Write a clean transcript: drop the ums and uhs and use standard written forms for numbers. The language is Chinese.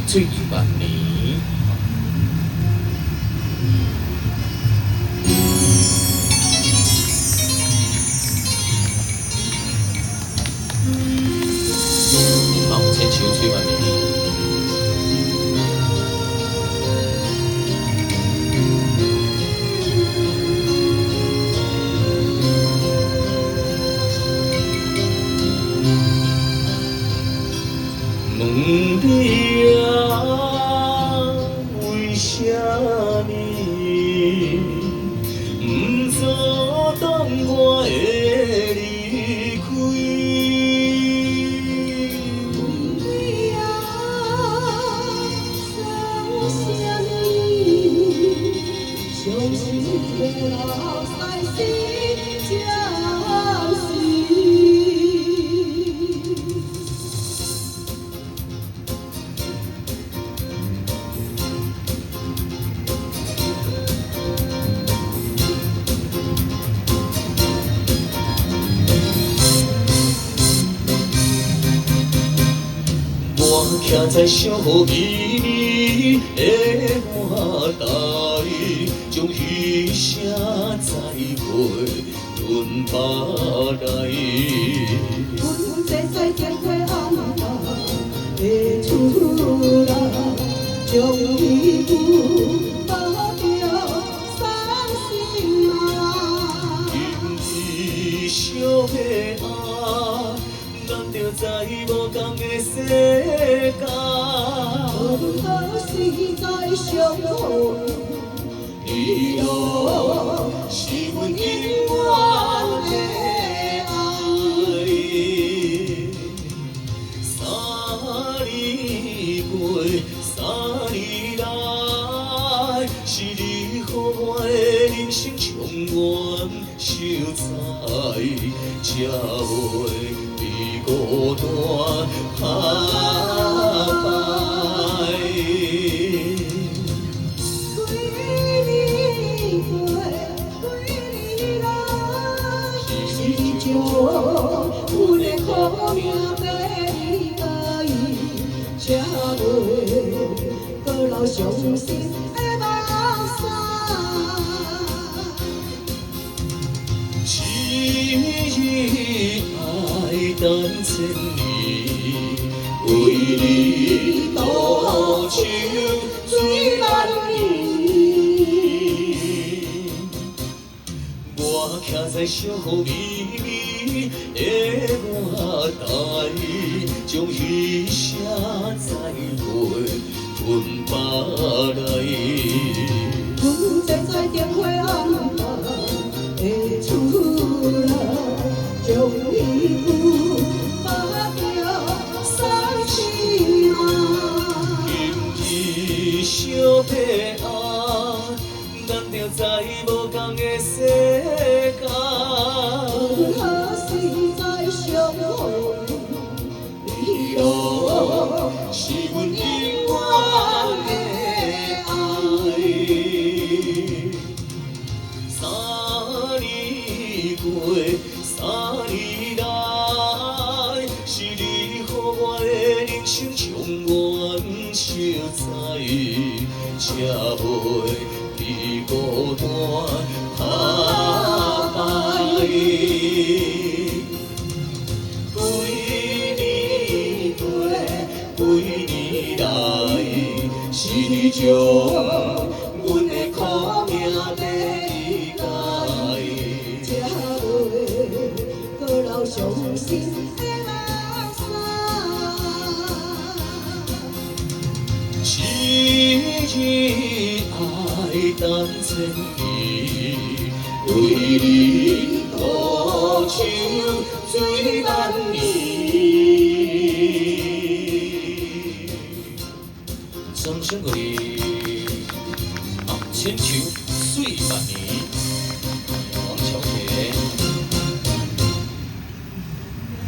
水万年。好，千秋水万年。问你啊，为什么不阻挡我的离开？问你啊，为什么相信会老在心将死？我徛在小秘密的花台，将余声载回阮爸来。阮坐在天花暗淡的厝内，将伊父抱着伤心啊。因为小的啊，咱着在无同的世界。可是在相逢，你哦，是阮永远的爱。三年过，三年来，是你予我的人生充满秀彩，才会比孤单打败。几年过，几年来，是将阮的苦命背来，才袂搁留伤心的目屎。情爱等千年，为你多情水万年。我徛在小秘密的花台，将余声载回阮爸来。阮坐在电火暗淡的厝内，将伊父抱着伤心啊。因为小的啊，咱着在无同的世界。可是在相逢，你哦，是阮永远的爱。三年过，三年来，是你予我的人生充满秀彩，才袂比孤单打败。几年过，几年来，是你将阮的苦命背来。才袂搁留伤心的目屎。情爱等千年，为你多情水万年。掌声鼓励，好，千秋水万年。